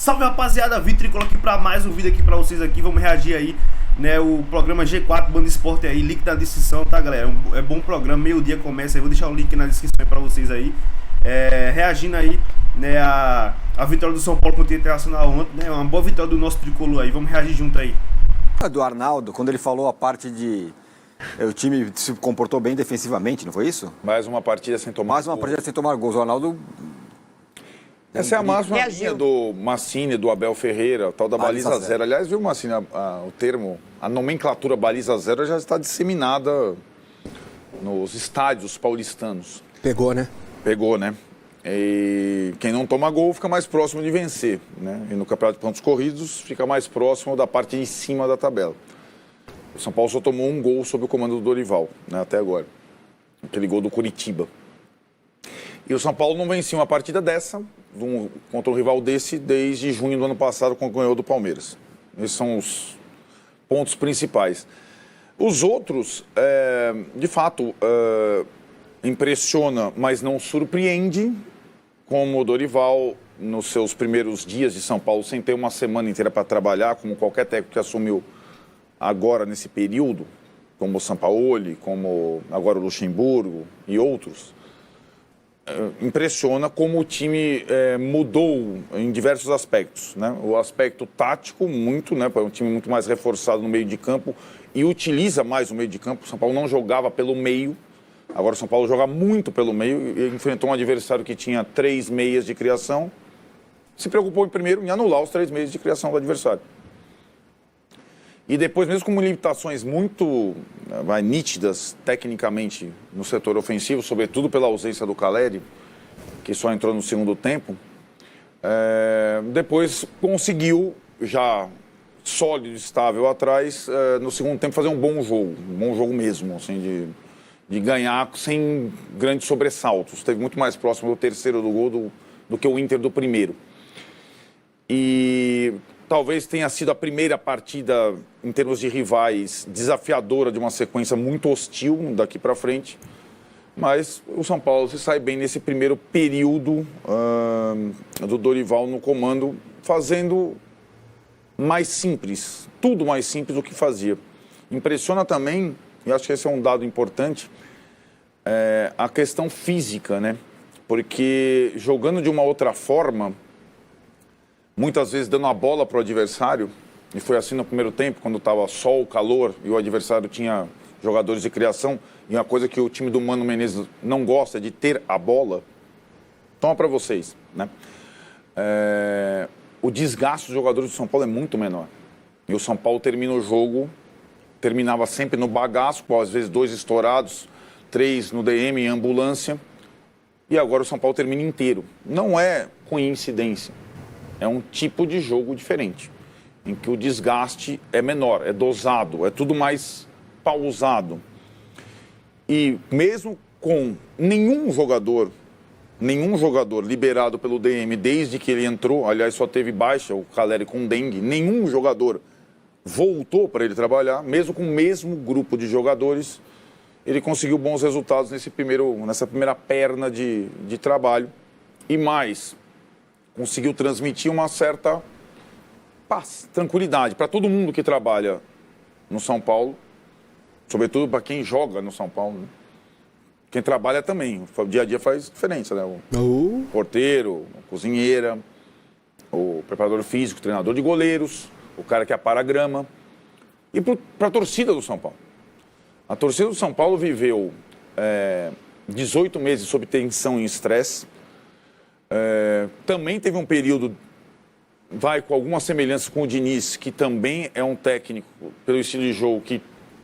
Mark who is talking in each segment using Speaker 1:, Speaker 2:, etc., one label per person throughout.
Speaker 1: Salve rapaziada, Vitricola aqui pra mais um vídeo aqui pra vocês aqui. Vamos reagir aí, né, o programa G4 Band Esporte aí, link na descrição, tá galera? É bom programa, meio-dia começa aí, vou deixar o link na descrição aí pra vocês aí. Reagindo aí, né, a vitória do São Paulo contra o Internacional ontem, né, uma boa vitória do nosso tricolor aí, vamos reagir junto aí.
Speaker 2: Do Arnaldo, quando ele falou a parte de... O time se comportou bem defensivamente, não foi isso?
Speaker 3: Mais uma partida sem tomar
Speaker 2: Mais uma partida sem tomar gols. O Arnaldo...
Speaker 3: Essa é a máxima linha do Massini, do Abel Ferreira, tal da baliza zero. Aliás, viu, Massini, o termo, a nomenclatura baliza zero já está disseminada nos estádios paulistanos.
Speaker 4: Pegou, né?
Speaker 3: Pegou, né? E quem não toma gol fica mais próximo de vencer, né? E no campeonato de pontos corridos fica mais próximo da parte de cima da tabela. O São Paulo só tomou um gol sob o comando do Dorival, né, até agora. Aquele gol do Curitiba. E o São Paulo não vencia uma partida dessa, contra um rival desse, desde junho do ano passado, quando ganhou do Palmeiras. Esses são os pontos principais. Os outros, de fato, impressiona, mas não surpreende, como o Dorival, nos seus primeiros dias de São Paulo, sem ter uma semana inteira para trabalhar, como qualquer técnico que assumiu agora nesse período, como o Sampaoli, como agora o Luxemburgo e outros, impressiona como o time mudou em diversos aspectos, né? O aspecto tático, muito, né? É um time muito mais reforçado no meio de campo e utiliza mais o meio de campo. O São Paulo não jogava pelo meio, agora o São Paulo joga muito pelo meio e enfrentou um adversário que tinha 3 meias de criação, se preocupou em primeiro em anular os 3 meias de criação do adversário. E depois, mesmo com limitações muito nítidas, tecnicamente, no setor ofensivo, sobretudo pela ausência do Caleri, que só entrou no segundo tempo, depois conseguiu, já sólido, estável atrás, no segundo tempo fazer um bom jogo mesmo, assim, de ganhar sem grandes sobressaltos. Esteve muito mais próximo do terceiro do gol do que o Inter do primeiro. E... talvez tenha sido a primeira partida, em termos de rivais, desafiadora de uma sequência muito hostil daqui para frente. Mas o São Paulo se sai bem nesse primeiro período do Dorival no comando, fazendo mais simples, tudo mais simples do que fazia. Impressiona também, e acho que esse é um dado importante, a questão física, né? Porque jogando de uma outra forma, muitas vezes dando a bola para o adversário, e foi assim no primeiro tempo, quando estava sol, calor, e o adversário tinha jogadores de criação, e uma coisa que o time do Mano Menezes não gosta de ter a bola, toma para vocês, né? O desgaste dos jogadores do São Paulo é muito menor. E o São Paulo termina o jogo, terminava sempre no bagaço, às vezes 2 estourados, 3 no DM em ambulância, e agora o São Paulo termina inteiro. Não é coincidência. É um tipo de jogo diferente, em que o desgaste é menor, é dosado, é tudo mais pausado. E mesmo com nenhum jogador liberado pelo DM desde que ele entrou, aliás, só teve baixa, o Caleri com dengue, nenhum jogador voltou para ele trabalhar, mesmo com o mesmo grupo de jogadores, ele conseguiu bons resultados nessa primeira perna de trabalho. E mais, conseguiu transmitir uma certa paz, tranquilidade para todo mundo que trabalha no São Paulo, sobretudo para quem joga no São Paulo, né? Quem trabalha também, o dia a dia faz diferença, né? O porteiro, a cozinheira, o preparador físico, o treinador de goleiros, o cara que apara a grama. E para a torcida do São Paulo. A torcida do São Paulo viveu 18 meses sob tensão e estresse. Também teve um período, com alguma semelhança com o Diniz, que também é um técnico, pelo estilo de jogo, que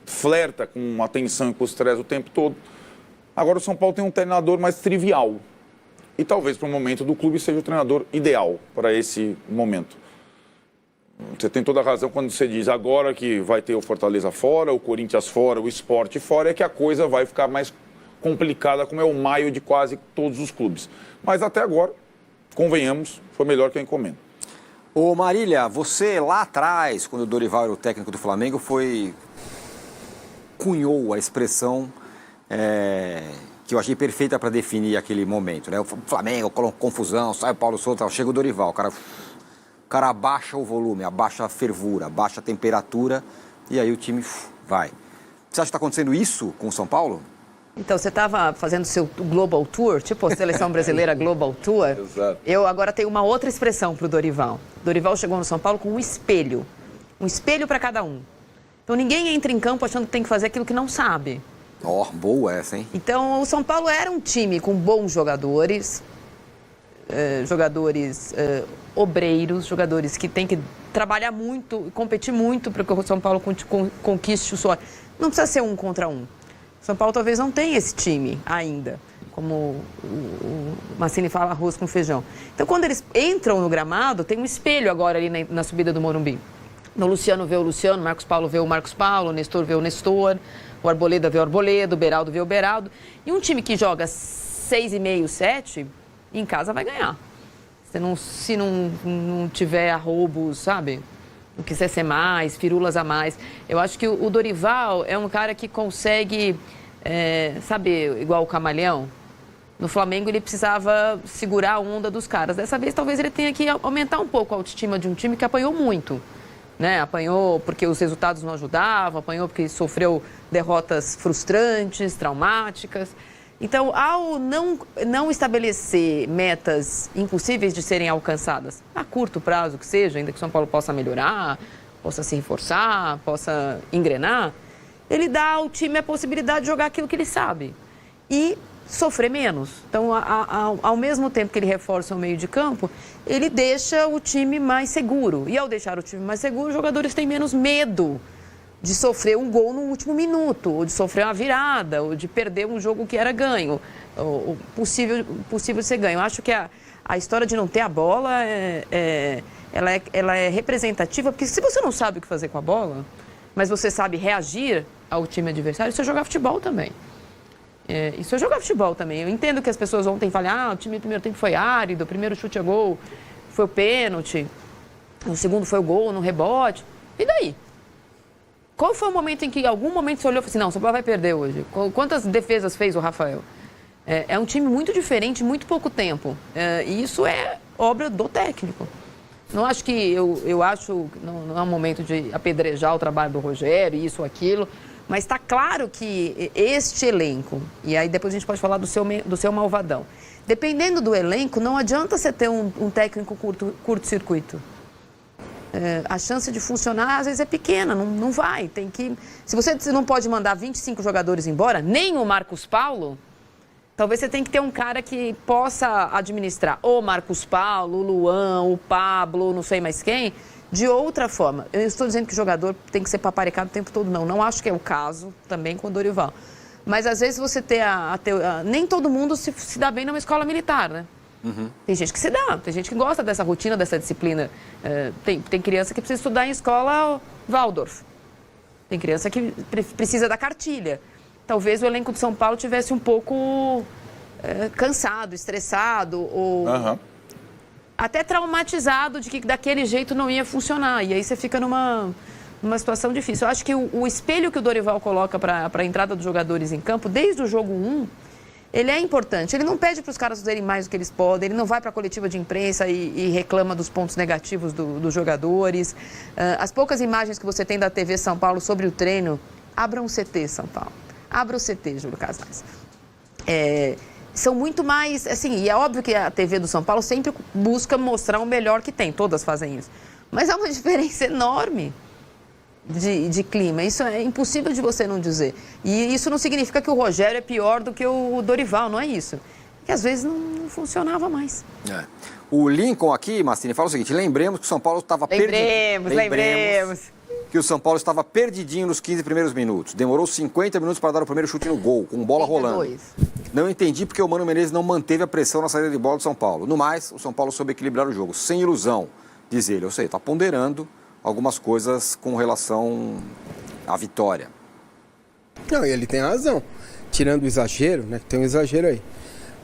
Speaker 3: flerta com a tensão e com o estresse o tempo todo. Agora o São Paulo tem um treinador mais trivial. E talvez para o momento do clube seja o treinador ideal para esse momento. Você tem toda a razão quando você diz agora que vai ter o Fortaleza fora, o Corinthians fora, o Sport fora, é que a coisa vai ficar mais complicada, como é o maio de quase todos os clubes. Mas até agora, convenhamos, foi melhor que a encomenda.
Speaker 2: Ô Marília, você lá atrás, quando o Dorival era o técnico do Flamengo, cunhou a expressão que eu achei perfeita para definir aquele momento, né? O Flamengo, confusão, sai o Paulo Souto, chega o Dorival, o cara o cara abaixa o volume, abaixa a fervura, abaixa a temperatura e aí o time vai. Você acha que está acontecendo isso com o São Paulo?
Speaker 4: Então, você estava fazendo seu Global Tour, tipo a Seleção Brasileira Global Tour.
Speaker 3: Exato.
Speaker 4: Eu agora tenho uma outra expressão para o Dorival. Dorival chegou no São Paulo com um espelho para cada um. Então, ninguém entra em campo achando que tem que fazer aquilo que não sabe.
Speaker 2: Boa essa, hein?
Speaker 4: Então, o São Paulo era um time com bons jogadores, obreiros, jogadores que têm que trabalhar muito e competir muito para que o São Paulo conquiste o sonho. Não precisa ser 1 contra 1. São Paulo talvez não tenha esse time ainda, como o Massini fala, arroz com feijão. Então, quando eles entram no gramado, tem um espelho agora ali na subida do Morumbi. O Luciano vê o Luciano, o Marcos Paulo vê o Marcos Paulo, o Nestor vê o Nestor, o Arboleda vê o Arboleda, o Beraldo vê o Beraldo. E um time que joga 6,5, 7, em casa vai ganhar. Se não tiver arroubos, sabe? Não quiser ser mais, firulas a mais. Eu acho que o Dorival é um cara que consegue, sabe, igual o Camaleão. No Flamengo ele precisava segurar a onda dos caras. Dessa vez talvez ele tenha que aumentar um pouco a autoestima de um time que apanhou muito. Né? Apanhou porque os resultados não ajudavam, apanhou porque sofreu derrotas frustrantes, traumáticas. Então, ao não estabelecer metas impossíveis de serem alcançadas, a curto prazo que seja, ainda que o São Paulo possa melhorar, possa se reforçar, possa engrenar, ele dá ao time a possibilidade de jogar aquilo que ele sabe e sofrer menos. Então, ao mesmo tempo que ele reforça o meio de campo, ele deixa o time mais seguro. E ao deixar o time mais seguro, os jogadores têm menos medo de sofrer um gol no último minuto, ou de sofrer uma virada, ou de perder um jogo que era ganho, ou possível ser ganho. Eu acho que a história de não ter a bola, ela é representativa, porque se você não sabe o que fazer com a bola, mas você sabe reagir ao time adversário, isso é jogar futebol também. Isso é jogar futebol também. Eu entendo que as pessoas ontem falam, o time do primeiro tempo foi árido, o primeiro chute a gol foi o pênalti, o segundo foi o gol no rebote. E daí? Qual foi o momento em que, em algum momento, você olhou e falou assim, não, o São Paulo vai perder hoje? Quantas defesas fez o Rafael? É um time muito diferente, muito pouco tempo. E isso é obra do técnico. Não acho que, eu acho, não é um momento de apedrejar o trabalho do Rogério, isso ou aquilo, mas está claro que este elenco, e aí depois a gente pode falar do seu malvadão, dependendo do elenco, não adianta você ter um técnico curto-circuito. A chance de funcionar, às vezes, é pequena, não vai. Tem que... Se você não pode mandar 25 jogadores embora, nem o Marcos Paulo, talvez você tenha que ter um cara que possa administrar o Marcos Paulo, o Luan, o Pablo, não sei mais quem, de outra forma. Eu estou dizendo que o jogador tem que ser paparicado o tempo todo, não acho que é o caso também com o Dorival. Mas, às vezes, você ter nem todo mundo se dá bem numa escola militar, né? Uhum. Tem gente que se dá, tem gente que gosta dessa rotina, dessa disciplina. Tem criança que precisa estudar em escola Waldorf. Tem criança que precisa da cartilha. Talvez o elenco de São Paulo tivesse um pouco cansado, estressado ou até traumatizado de que daquele jeito não ia funcionar. E aí você fica numa situação difícil. Eu acho que o espelho que o Dorival coloca para a entrada dos jogadores em campo, desde o jogo 1, ele é importante. Ele não pede para os caras fazerem mais do que eles podem, ele não vai para a coletiva de imprensa e reclama dos pontos negativos dos jogadores. As poucas imagens que você tem da TV São Paulo sobre o treino, abra um CT, São Paulo. Abra o CT, Júlio Casais. São muito mais, assim, e é óbvio que a TV do São Paulo sempre busca mostrar o melhor que tem, todas fazem isso. Mas há uma diferença enorme de clima. Isso é impossível de você não dizer. E isso não significa que o Rogério é pior do que o Dorival, não é isso. Porque às vezes não funcionava mais.
Speaker 2: O Lincoln aqui, Massini, fala o seguinte, lembremos que o São Paulo estava perdido. Lembremos que o São Paulo estava perdidinho nos 15 primeiros minutos. Demorou 50 minutos para dar o primeiro chute no gol, com bola rolando. Não entendi porque o Mano Menezes não manteve a pressão na saída de bola do São Paulo. No mais, o São Paulo soube equilibrar o jogo, sem ilusão, diz ele. Ou seja, está ponderando algumas coisas com relação à vitória.
Speaker 5: Não, e ele tem razão. Tirando o exagero, né? Tem um exagero aí.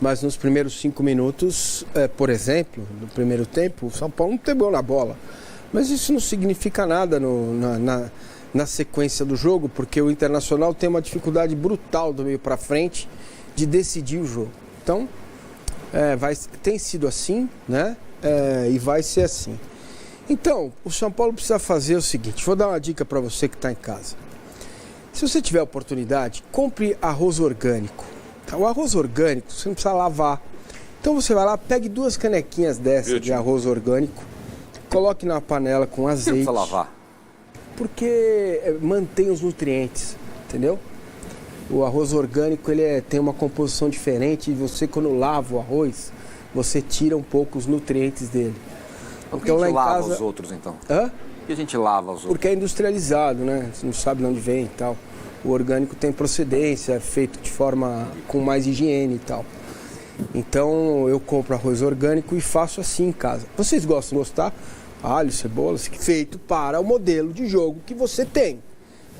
Speaker 5: Mas nos primeiros 5 minutos, por exemplo, no primeiro tempo, o São Paulo não pegou na bola. Mas isso não significa nada na sequência do jogo, porque o Internacional tem uma dificuldade brutal do meio para frente de decidir o jogo. Então, tem sido assim, né? E vai ser assim. Então, o São Paulo precisa fazer o seguinte, vou dar uma dica para você que está em casa. Se você tiver oportunidade, compre arroz orgânico. O arroz orgânico, você não precisa lavar. Então você vai lá, pegue 2 canequinhas dessas de arroz orgânico, coloque na panela com azeite.
Speaker 2: Não precisa lavar.
Speaker 5: Porque mantém os nutrientes, entendeu? O arroz orgânico tem uma composição diferente e você, quando lava o arroz, você tira um pouco os nutrientes dele.
Speaker 2: Por que a gente lava os outros, então?
Speaker 5: Hã?
Speaker 2: Por que a gente lava os outros?
Speaker 5: Porque é industrializado, né? Você não sabe de onde vem e tal. O orgânico tem procedência, é feito de forma com mais higiene e tal. Então eu compro arroz orgânico e faço assim em casa. Vocês gostam de gostar? Alho, cebola, feito para o modelo de jogo que você tem.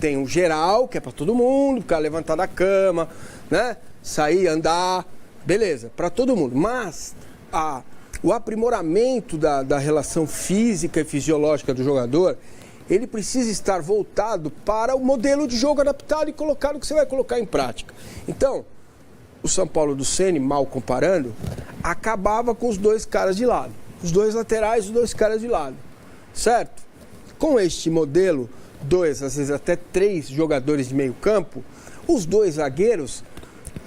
Speaker 5: Tem um geral, que é para todo mundo, ficar levantar da cama, né? Sair, andar, beleza, para todo mundo. Mas o aprimoramento da relação física e fisiológica do jogador, ele precisa estar voltado para o modelo de jogo adaptado e colocado que você vai colocar em prática. Então, o São Paulo do Ceni, mal comparando, acabava com os 2 caras de lado. Os 2 laterais, os 2 caras de lado. Certo? Com este modelo, 2, às vezes até 3 jogadores de meio campo, os 2 zagueiros,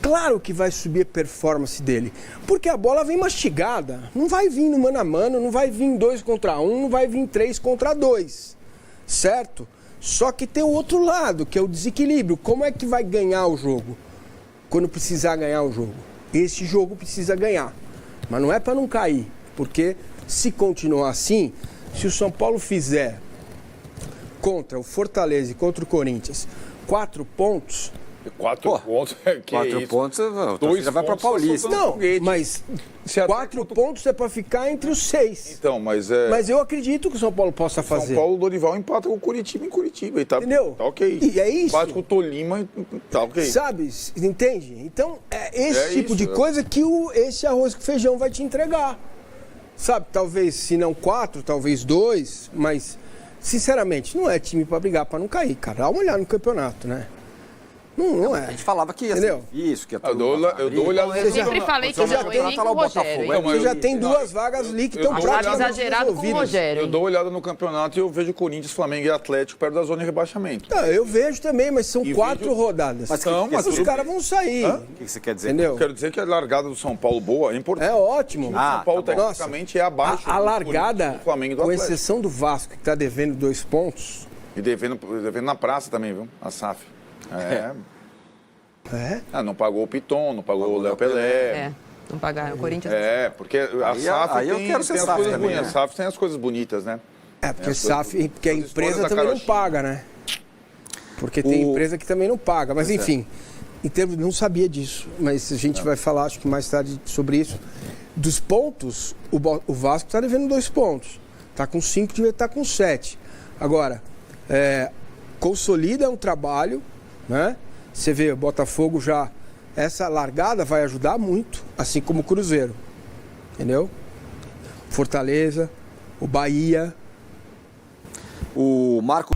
Speaker 5: claro que vai subir a performance dele. Porque a bola vem mastigada. Não vai vir no mano a mano, não vai vir 2 contra 1, não vai vir 3 contra 2. Certo? Só que tem o outro lado, que é o desequilíbrio. Como é que vai ganhar o jogo? Quando precisar ganhar o jogo. Esse jogo precisa ganhar. Mas não é para não cair. Porque se continuar assim, se o São Paulo fizer contra o Fortaleza e contra o Corinthians 4 pontos...
Speaker 3: 4 pontos?
Speaker 2: 4 pontos,
Speaker 3: Dois
Speaker 2: já vai para Paulista.
Speaker 5: Não, mas 4 pontos é para ficar entre os 6.
Speaker 3: Então, mas
Speaker 5: Mas eu acredito que o São Paulo possa fazer.
Speaker 3: São Paulo, o Dorival empata com o Curitiba em Curitiba. E tá,
Speaker 5: entendeu?
Speaker 3: Tá ok.
Speaker 5: E é isso.
Speaker 3: Empata com o Tolima, tá ok.
Speaker 5: Sabe? Entende? Então, é esse tipo de coisa que esse arroz com feijão vai te entregar. Sabe? Talvez, se não 4, talvez 2, mas, sinceramente, não é time para brigar, para não cair, cara. Dá uma olhada no campeonato, né? Não é.
Speaker 2: A gente falava que ia ser isso, que ia
Speaker 3: eu dou olhada.
Speaker 4: Eu sempre falei que eu já tenho com o Rogério.
Speaker 5: Você já tem 2 vagas ali que estão praticamente
Speaker 4: exagerado com o Rogério.
Speaker 3: Eu dou olhada no campeonato e eu vejo Corinthians, Flamengo e Atlético perto da zona de rebaixamento.
Speaker 5: Eu vejo também, mas são 4 rodadas.
Speaker 2: Mas
Speaker 5: os caras vão sair.
Speaker 2: O que você quer dizer?
Speaker 5: Entendeu?
Speaker 3: Eu quero dizer que a largada do São Paulo boa é importante.
Speaker 5: É ótimo.
Speaker 3: O São Paulo, tecnicamente, é abaixo
Speaker 5: a largada,
Speaker 3: do Flamengo e do
Speaker 5: com
Speaker 3: Atlético.
Speaker 5: exceção do Vasco, que está devendo 2 pontos.
Speaker 3: E devendo na praça também, viu? A SAF. Não pagou o Piton, não pagou o Léo Pelé.
Speaker 4: Não pagaram. O Corinthians.
Speaker 3: Porque a SAF tem as coisas bonitas. A SAF tem as coisas bonitas, né?
Speaker 5: Porque a empresa também não paga, né? Porque tem empresa que também não paga. Mas enfim, em termos, não sabia disso. Mas a gente vai falar, acho que mais tarde, sobre isso. Dos pontos, o Vasco está devendo 2 pontos. Está com 5, devia estar com 7. Agora, consolida um trabalho, né? Você vê, o Botafogo já... Essa largada vai ajudar muito, assim como o Cruzeiro. Entendeu? Fortaleza, o Bahia.
Speaker 2: O Marco...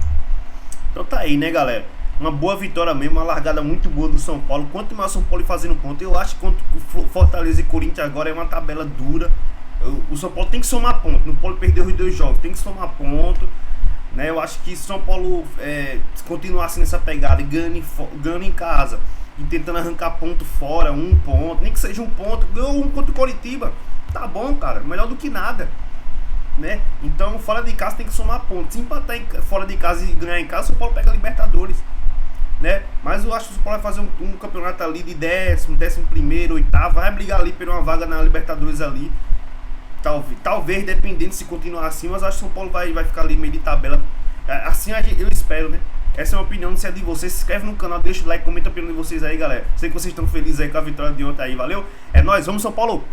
Speaker 1: Então tá aí, né, galera? Uma boa vitória mesmo, uma largada muito boa do São Paulo. Quanto mais o São Paulo fazendo ponto, eu acho que contra o Fortaleza e Corinthians agora é uma tabela dura. O São Paulo tem que somar ponto, não pode perder os 2 jogos, tem que somar ponto. Né, eu acho que se São Paulo continuar assim nessa pegada e ganhando em casa e tentando arrancar ponto fora, 1 ponto, nem que seja 1 ponto, ganhou 1 contra o Coritiba, tá bom, cara, melhor do que nada, né? Então fora de casa tem que somar pontos. Se empatar fora de casa e ganhar em casa, o São Paulo pega a Libertadores, né? Mas eu acho que o São Paulo vai fazer um campeonato ali de 10º, 11º, 8º, vai brigar ali por uma vaga na Libertadores ali. Talvez, dependendo se continuar assim, mas acho que o São Paulo vai ficar ali meio de tabela. Assim eu espero, né? Essa é a minha opinião, se é de vocês. Se inscreve no canal, deixa o like, comenta a opinião de vocês aí, galera. Sei que vocês estão felizes aí com a vitória de ontem aí, valeu? É nóis, vamos São Paulo!